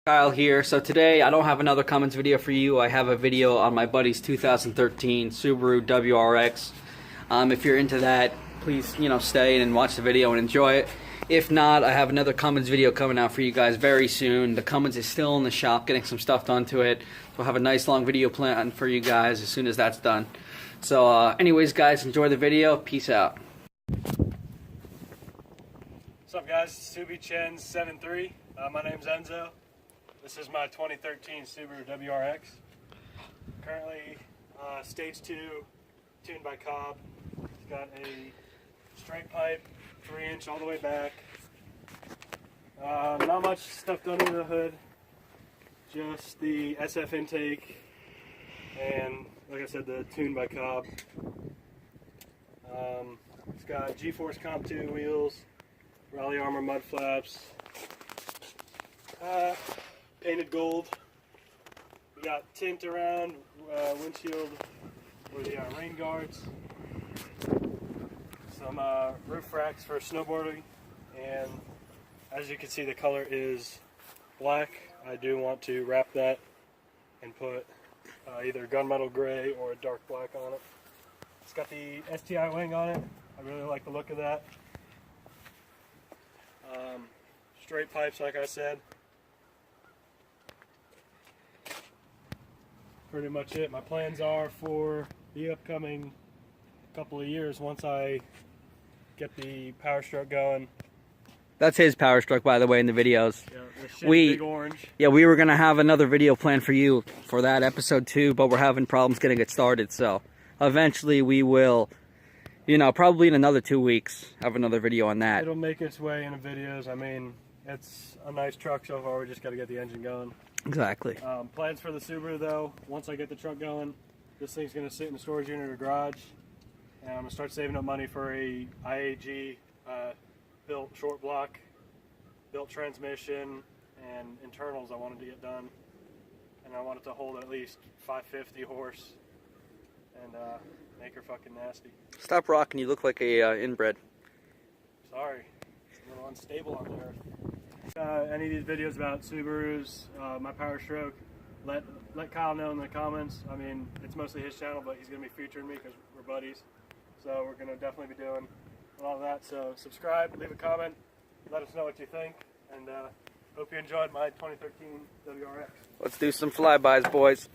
Kyle here. So today I don't have another Cummins video for you. I have a video on my buddy's 2013 Subaru WRX. If you're into that, please stay and watch the video and enjoy it. If not, I have another Cummins video coming out for you guys very soon. The Cummins is still in the shop getting some stuff done to it. We'll have a nice long video planned for you guys as soon as that's done. So anyways guys, enjoy the video. Peace out. What's up guys, Subi Chen's 7.3. My name's Enzo. This is my 2013 Subaru WRX. Currently stage 2, tuned by Cobb. It's got a straight pipe, 3-inch all the way back. Not much stuff done under the hood. Just the SF intake and, like I said, the tuned by Cobb. It's got G-Force Comp 2 wheels, Rally Armor mud flaps, painted gold. We got tint around windshield for the rain guards, some roof racks for snowboarding, and as you can see the color is black. I do want to wrap that and put either gunmetal gray or a dark black on it. It's got the STI wing on it. I really like the look of that. Straight pipes, like I said. Pretty much it. My plans are for the upcoming couple of years, once I get the Power Stroke going. That's his Power Stroke, by the way, in the videos. Yeah, the shit big orange. Yeah, we were gonna have another video planned for you for that episode too, but we're having problems getting it started. So eventually we will, probably in another 2 weeks, have another video on that. It'll make its way into videos. I mean, it's a nice truck so far. We just got to get the engine going. Exactly. Plans for the Subaru though, once I get the truck going, this thing's going to sit in the storage unit or garage, and I'm going to start saving up money for a IAG built short block, built transmission, and internals I wanted to get done, and I wanted to hold at least 550 horse and make her fucking nasty. Stop rocking, you look like a inbred. Sorry, it's a little unstable on the earth. Any of these videos about Subarus, my Power Stroke, let Kyle know in the comments. I mean, it's mostly his channel, but he's going to be featuring me because we're buddies. So we're going to definitely be doing a lot of that. So subscribe, leave a comment, let us know what you think, and hope you enjoyed my 2013 WRX. Let's do some flybys, boys.